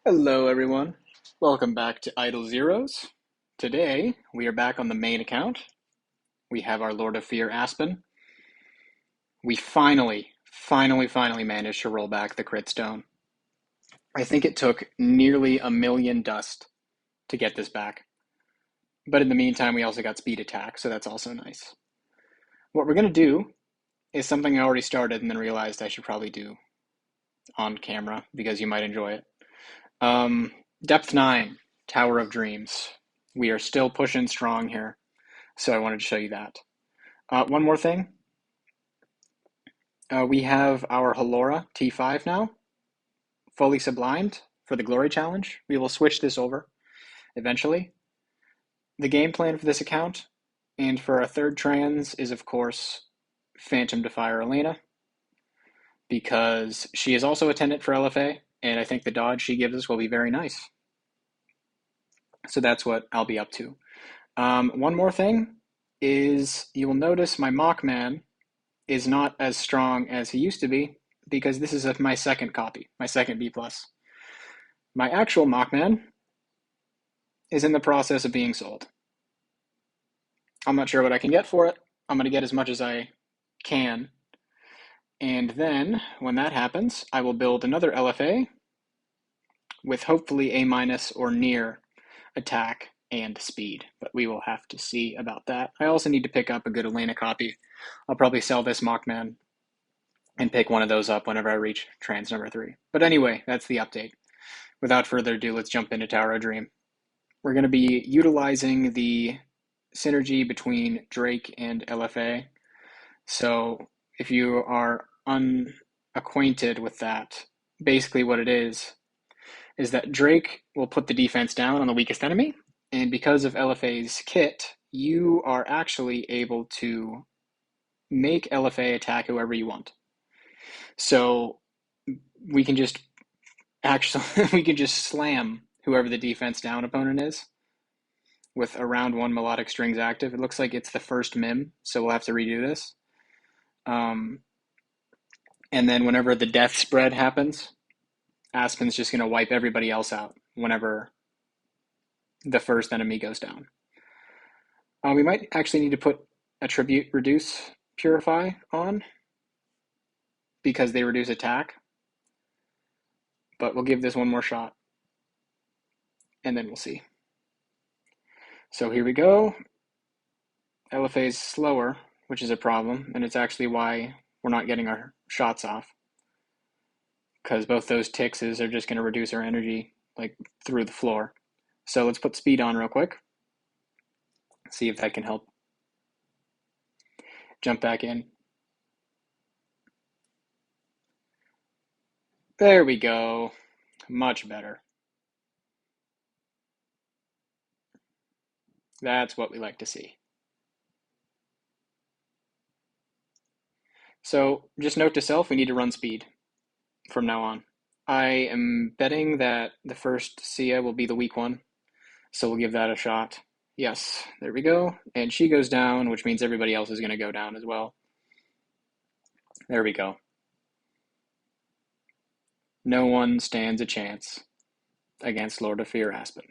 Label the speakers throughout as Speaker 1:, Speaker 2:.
Speaker 1: Hello, everyone. Welcome back to Idle Zeros. Today, we are back on the main account. We have our Lord of Fear, Aspen. We finally managed to roll back the crit stone. I think it took nearly a million dust to get this back. But in the meantime, we also got speed attack, so that's also nice. What we're going to do is something I already started and then realized I should probably do on camera because you might enjoy it. Depth 9, Tower of Dreams. We are still pushing strong here, so I wanted to show you that. One more thing. We have our Halora T5 now, fully sublimed for the Glory Challenge. We will switch this over eventually. The game plan for this account and for our third trans is, of course, Phantom Defier Elena, because she is also a tenant for LFA, and I think the dodge she gives us will be very nice. So that's what I'll be up to. One more thing is you will notice my Mockman is not as strong as he used to be because this is my second copy, my second B+. My actual Mockman is in the process of being sold. I'm not sure what I can get for it. I'm going to get as much as I can. And then, when that happens, I will build another LFA with hopefully A- or near attack and speed, but we will have to see about that. I also need to pick up a good Elena copy. I'll probably sell this Mockman and pick one of those up whenever I reach trans number 3. But anyway, that's the update. Without further ado, let's jump into Tower of Dream. We're going to be utilizing the synergy between Drake and LFA. So if you are unacquainted with that, basically what it is that Drake will put the defense down on the weakest enemy, and because of LFA's kit, you are actually able to make LFA attack whoever you want. So we can just slam whoever the defense down opponent is with a round 1 melodic strings active. It looks like it's the first mim, so we'll have to redo this. And then whenever the death spread happens, Aspen's just going to wipe everybody else out whenever the first enemy goes down. We might actually need to put attribute reduce purify on because they reduce attack, but we'll give this one more shot and then we'll see. So here we go. LFA is slower, which is a problem, and it's actually why we're not getting our shots off, because both those tixes are just going to reduce our energy like through the floor. So let's put speed on real quick, see if that can help. Jump back in. There we go. Much better. That's what we like to see. So just note to self, we need to run speed from now on. I am betting that the first Sia will be the weak one, so we'll give that a shot. Yes, there we go. And she goes down, which means everybody else is going to go down as well. There we go. No one stands a chance against Lord of Fear Aspen.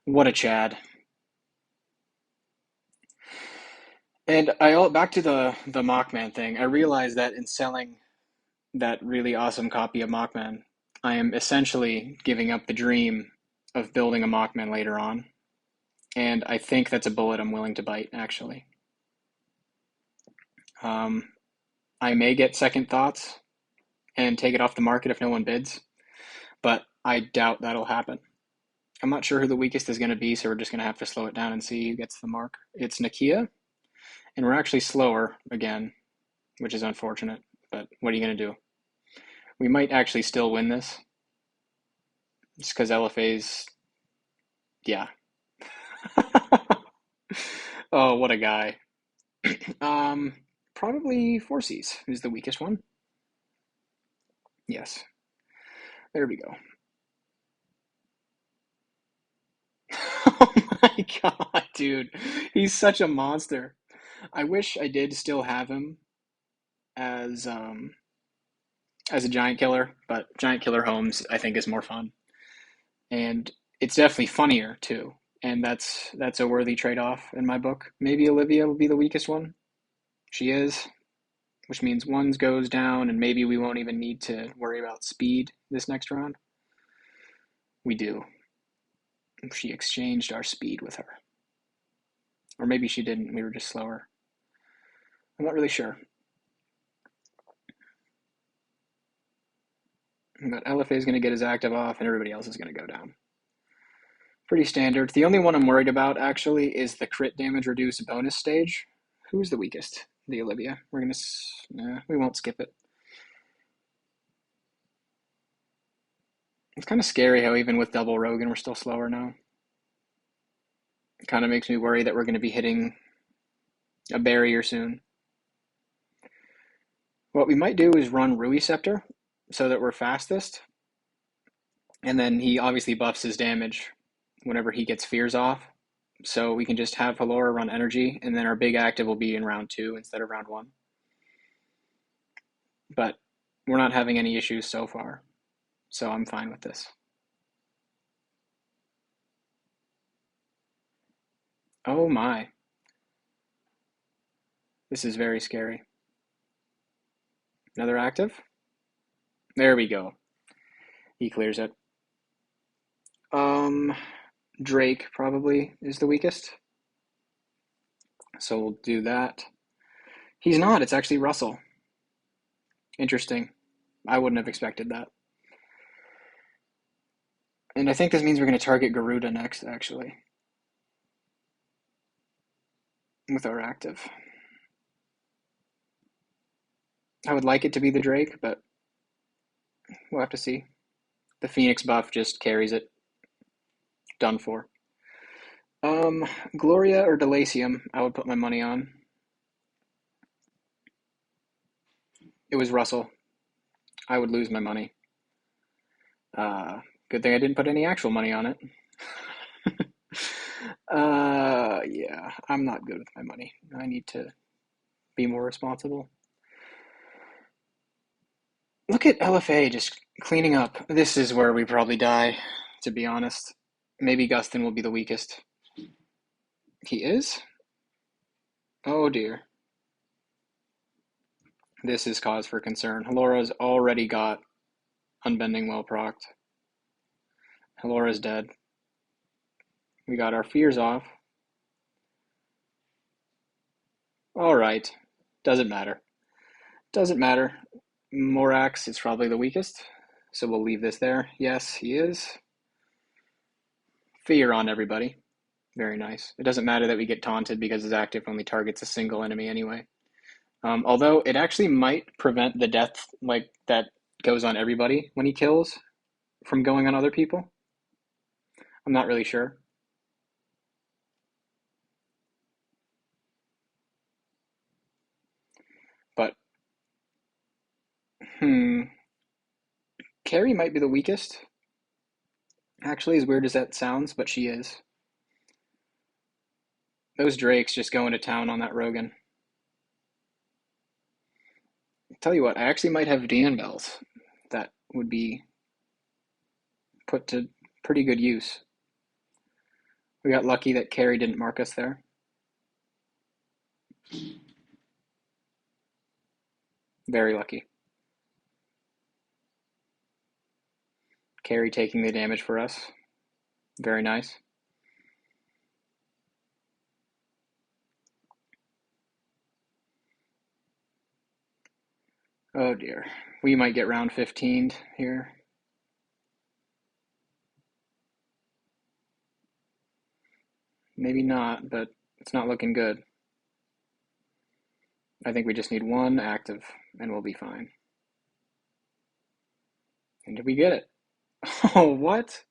Speaker 1: What a Chad. And back to the Mockman thing. I realized that in selling that really awesome copy of Mockman, I am essentially giving up the dream of building a Mockman later on. And I think that's a bullet I'm willing to bite, actually. I may get second thoughts and take it off the market if no one bids, but I doubt that'll happen. I'm not sure who the weakest is going to be, so we're just going to have to slow it down and see who gets the mark. It's Nakia, and we're actually slower again, which is unfortunate, but what are you going to do? We might actually still win this, just because LFA's, yeah. Oh, what a guy. Probably 4Cs is the weakest one. Yes. There we go. Oh my god, dude. He's such a monster. I wish I did still have him as a giant killer, but giant killer Holmes I think is more fun. and it's definitely funnier too. And that's a worthy trade-off in my book. Maybe Olivia will be the weakest one. She is, which means ones goes down, and maybe we won't even need to worry about speed this next round. We do. She exchanged our speed with her. Or maybe she didn't, we were just slower. I'm not really sure. But LFA is going to get his active off, and everybody else is going to go down. Pretty standard. The only one I'm worried about, actually, is the crit damage reduce bonus stage. Who's the weakest? The Olivia. We're going to... Nah, we won't skip it. It's kind of scary how even with double Rogan, we're still slower now. It kind of makes me worry that we're going to be hitting a barrier soon. What we might do is run Rui Scepter so that we're fastest. And then he obviously buffs his damage whenever he gets fears off. So we can just have Halora run energy, and then our big active will be in round 2 instead of round 1. But we're not having any issues so far, so I'm fine with this. Oh my. This is very scary. Another active? There we go. He clears it. Drake probably is the weakest. So we'll do that. He's not, it's actually Russell. Interesting. I wouldn't have expected that. And I think this means we're going to target Garuda next, actually, with our active. I would like it to be the Drake, but we'll have to see. The Phoenix buff just carries it. Done for. Gloria or Delacium, I would put my money on. It was Russell. I would lose my money. Good thing I didn't put any actual money on it. Yeah, I'm not good with my money. I need to be more responsible. Look at LFA just cleaning up. This is where we probably die, to be honest. Maybe Gustin will be the weakest. He is? Oh dear. This is cause for concern. Halora's already got Unbending well procced. Halora's dead. We got our fears off. Alright. Doesn't matter. Doesn't matter. Morax is probably the weakest, so we'll leave this there. Yes, he is. Fear on everybody. Very nice. It doesn't matter that we get taunted because his active only targets a single enemy anyway. Although it actually might prevent the death like that goes on everybody when he kills from going on other people. I'm not really sure. But, Carrie might be the weakest. Actually, as weird as that sounds, but she is. Those Drakes just going to town on that Rogan. Tell you what, I actually might have Dan bells. That would be put to pretty good use. We got lucky that Carrie didn't mark us there. Very lucky. Carrie taking the damage for us. Very nice. Oh dear. We might get round 15'd here. Maybe not, but it's not looking good. I think we just need one active and we'll be fine. And did we get it? Oh, what?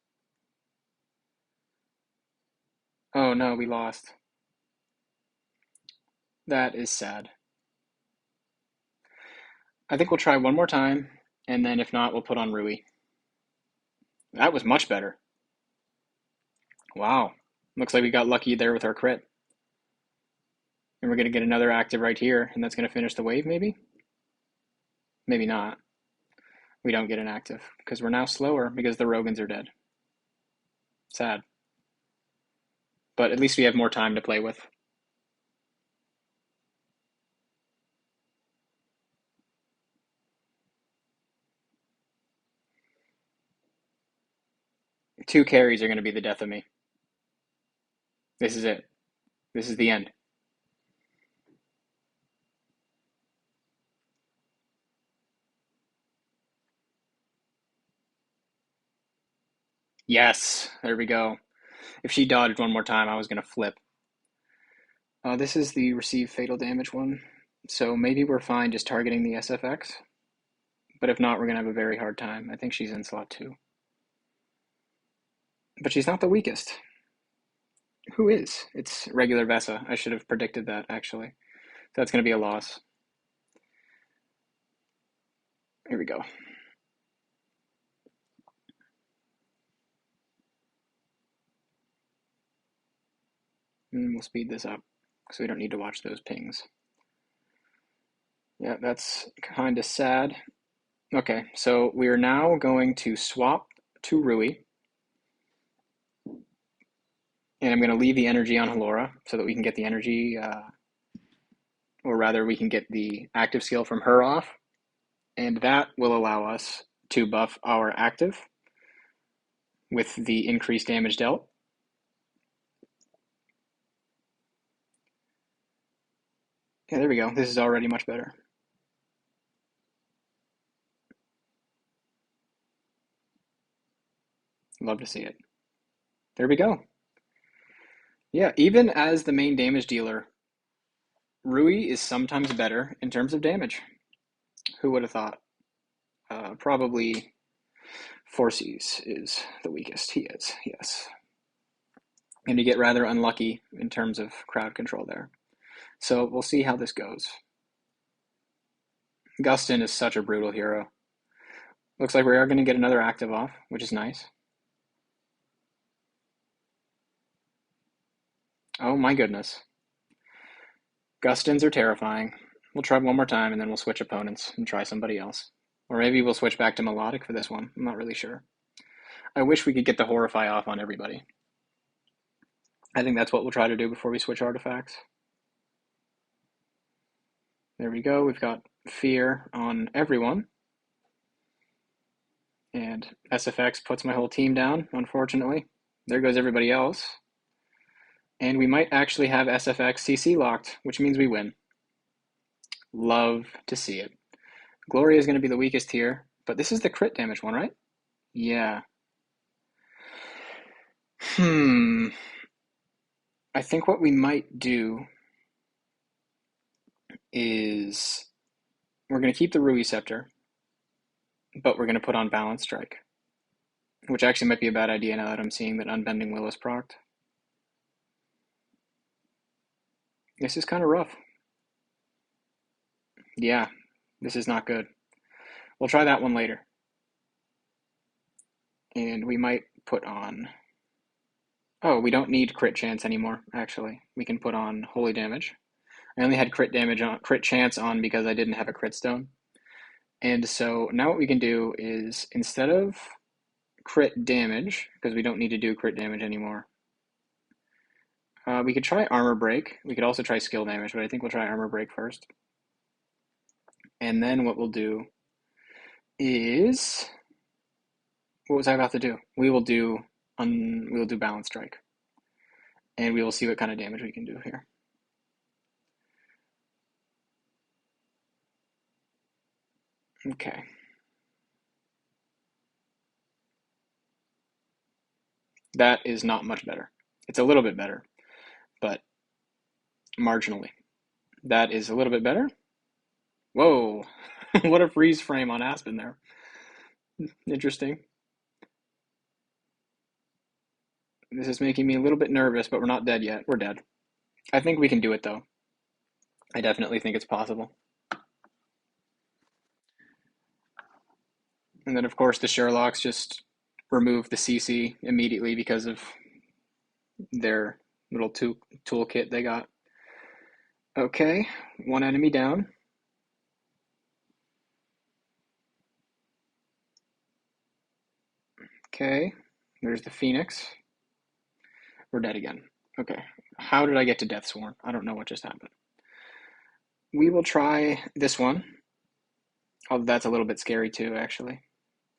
Speaker 1: Oh no, we lost. That is sad. I think we'll try one more time, and then if not, we'll put on Rui. That was much better. Wow. Looks like we got lucky there with our crit. And we're going to get another active right here, and that's going to finish the wave, maybe? Maybe not. We don't get an active, because we're now slower because the Rogans are dead. Sad. But at least we have more time to play with. Two carries are going to be the death of me. This is it. This is the end. Yes, there we go. If she dodged one more time, I was going to flip. This is the receive fatal damage one. So maybe we're fine just targeting the SFX. But if not, we're going to have a very hard time. I think she's in slot 2. But she's not the weakest. Who is? It's regular Vesa. I should have predicted that, actually. So that's going to be a loss. Here we go. And we'll speed this up so we don't need to watch those pings. Yeah, that's kind of sad. Okay, so we are now going to swap to Rui. And I'm going to leave the energy on Halora so that we can get the energy, or rather we can get the active skill from her off. And that will allow us to buff our active with the increased damage dealt. Yeah, there we go. This is already much better. Love to see it. There we go. Yeah, even as the main damage dealer, Rui is sometimes better in terms of damage. Who would have thought? Probably Forces is the weakest. He is, yes. And you get rather unlucky in terms of crowd control there. So we'll see how this goes. Gustin is such a brutal hero. Looks like we are going to get another active off, which is nice. Oh my goodness. Gustins are terrifying. We'll try one more time and then we'll switch opponents and try somebody else. Or maybe we'll switch back to Melodic for this one. I'm not really sure. I wish we could get the Horrify off on everybody. I think that's what we'll try to do before we switch artifacts. There we go. We've got Fear on everyone. And SFX puts my whole team down, unfortunately. There goes everybody else. And we might actually have SFX CC locked, which means we win. Love to see it. Gloria is going to be the weakest here, but this is the crit damage one, right? Yeah. I think what we might do is we're going to keep the Rui Scepter, but we're going to put on Balance Strike, which actually might be a bad idea now that I'm seeing that Unbending Will is procced. This is kind of rough. Yeah, this is not good. We'll try that one later. And we might put on... Oh, we don't need crit chance anymore, actually. We can put on Holy Damage. I only had crit chance on because I didn't have a crit stone. And so now what we can do is, instead of crit damage, because we don't need to do crit damage anymore, we could try Armor Break. We could also try skill damage, but I think we'll try Armor Break first. And then what we'll do is... What was I about to do? We will do Balance Strike. And we will see what kind of damage we can do here. Okay. That is not much better. It's a little bit better, but marginally. That is a little bit better. Whoa, what a freeze frame on Aspen there. Interesting. This is making me a little bit nervous, but we're not dead yet. We're dead. I think we can do it, though. I definitely think it's possible. And then, of course, the Sherlocks just remove the CC immediately because of their little toolkit they got. Okay, one enemy down. Okay, there's the Phoenix. We're dead again. Okay. How did I get to Death Sworn? I don't know what just happened. We will try this one. Although that's a little bit scary too, actually.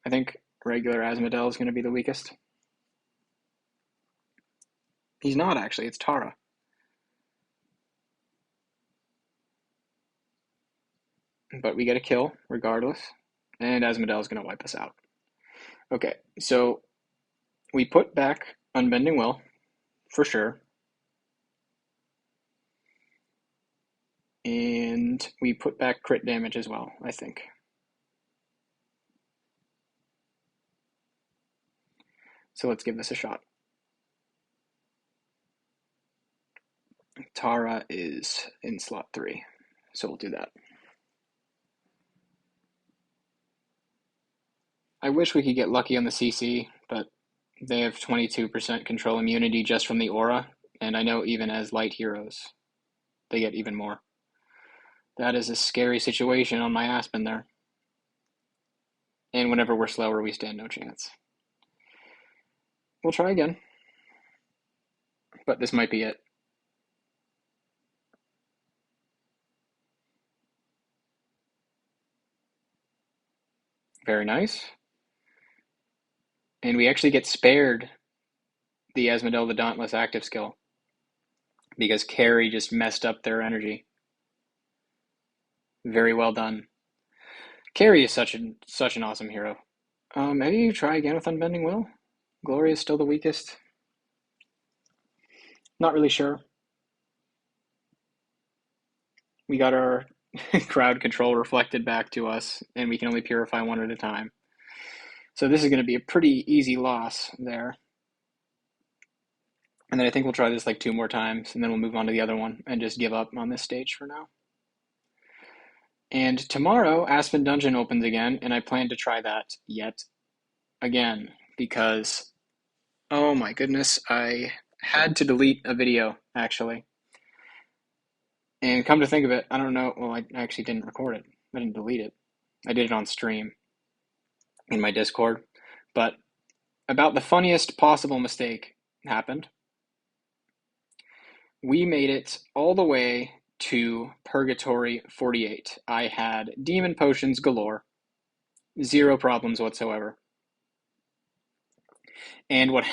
Speaker 1: I think regular Asmodel is going to be the weakest. He's not, actually. It's Tara. But we get a kill, regardless. And Asmodel is going to wipe us out. Okay, so we put back Unbending Will, for sure. And we put back crit damage as well, I think. So let's give this a shot. Tara is in slot 3, so we'll do that. I wish we could get lucky on the CC, but they have 22% control immunity just from the aura, and I know even as light heroes, they get even more. That is a scary situation on my Aspen there. And whenever we're slower, we stand no chance. We'll try again, but this might be it. Very nice. And we actually get spared the Asmodel the Dauntless active skill because Carrie just messed up their energy. Very well done. Carrie is such an awesome hero. Maybe you try again with Unbending Will? Gloria is still the weakest. Not really sure. We got our crowd control reflected back to us, and we can only purify one at a time. So this is going to be a pretty easy loss there. And then I think we'll try this like 2 more times, and then we'll move on to the other one and just give up on this stage for now. And tomorrow, Aspen Dungeon opens again, and I plan to try that yet again because, oh my goodness, I had to delete a video, actually. And come to think of it, I don't know, well, I actually didn't record it. I didn't delete it. I did it on stream in my Discord. But about the funniest possible mistake happened. We made it all the way to Purgatory 48. I had demon potions galore, 0 problems whatsoever. And what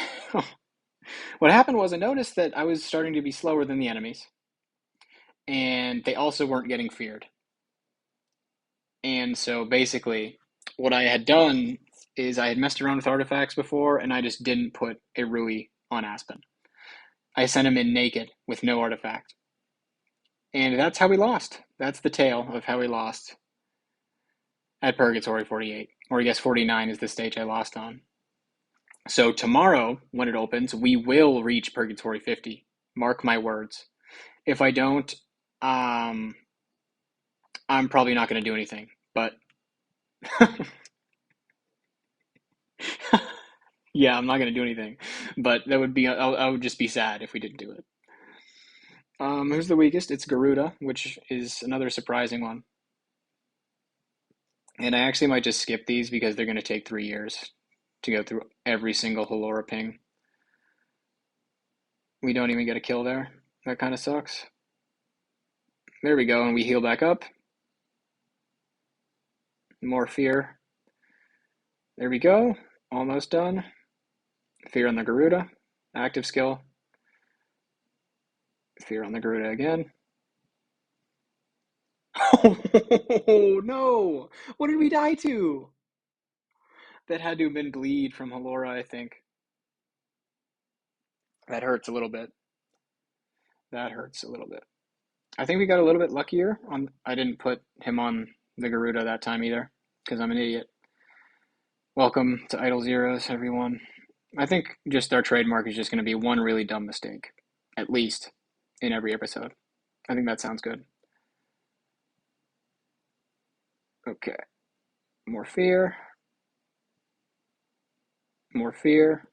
Speaker 1: what happened was I noticed that I was starting to be slower than the enemies, and they also weren't getting feared. And so basically, what I had done is I had messed around with artifacts before, and I just didn't put a Rui on Aspen. I sent him in naked with no artifact. And that's how we lost. That's the tale of how we lost at Purgatory 48. Or I guess 49 is the stage I lost on. So tomorrow, when it opens, we will reach Purgatory 50. Mark my words. If I don't, I'm probably not going to do anything. But yeah, I'm not going to do anything. But that would be, I would just be sad if we didn't do it. Who's the weakest? It's Garuda, which is another surprising one. And I actually might just skip these because they're going to take 3 years to go through every single Halora ping. We don't even get a kill there. That kind of sucks. There we go, and we heal back up. More fear. There we go. Almost done. Fear on the Garuda. Active skill. Fear on the Garuda again. Oh, no! What did we die to? That had to have been bleed from Halora, I think. That hurts a little bit. That hurts a little bit. I think we got a little bit luckier on. I didn't put him on the Garuda that time either, because I'm an idiot. Welcome to Idle Zeros, everyone. I think just our trademark is just going to be one really dumb mistake, at least, in every episode. I think that sounds good. Okay. More fear. More fear.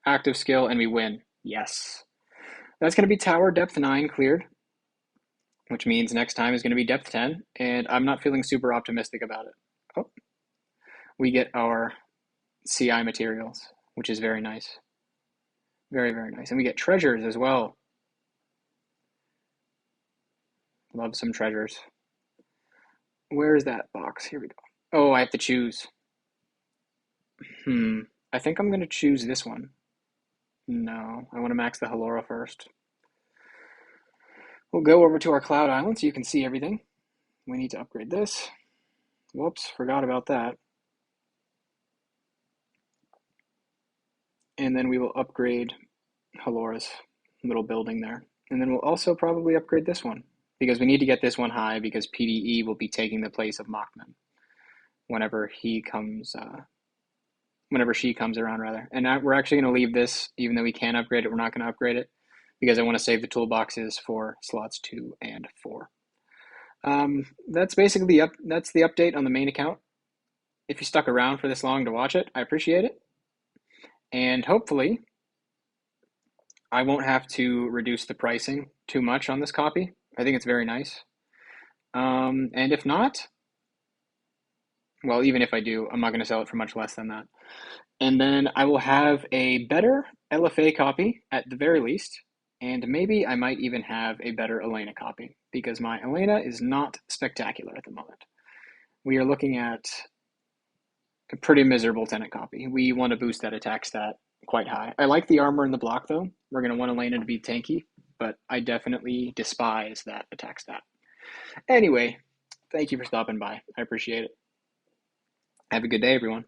Speaker 1: Active skill, and we win. Yes. That's going to be Tower Depth 9 cleared, which means next time is going to be Depth 10, and I'm not feeling super optimistic about it. Oh. We get our CI materials, which is very nice. Very, very nice. And we get treasures as well. Love some treasures. Where is that box? Here we go. Oh, I have to choose. Hmm. I think I'm going to choose this one. No, I want to max the Halora first. We'll go over to our Cloud Island so you can see everything. We need to upgrade this. Whoops, forgot about that. And then we will upgrade Halora's little building there. And then we'll also probably upgrade this one because we need to get this one high because PDE will be taking the place of Machman whenever he comes, whenever she comes around rather. And we're actually going to leave this, even though we can upgrade it, we're not going to upgrade it because I want to save the toolboxes for slots 2 and 4. That's basically that's the update on the main account. If you stuck around for this long to watch it, I appreciate it. And hopefully I won't have to reduce the pricing too much on this copy. I think it's very nice. And if not, well, even if I do, I'm not going to sell it for much less than that. And then I will have a better LFA copy at the very least. And maybe I might even have a better Elena copy because my Elena is not spectacular at the moment. We are looking at a pretty miserable tenant copy. We want to boost that attack stat quite high. I like the armor and the block though. We're going to want Elena to be tanky, but I definitely despise that attack stat. Anyway, thank you for stopping by. I appreciate it. Have a good day, everyone.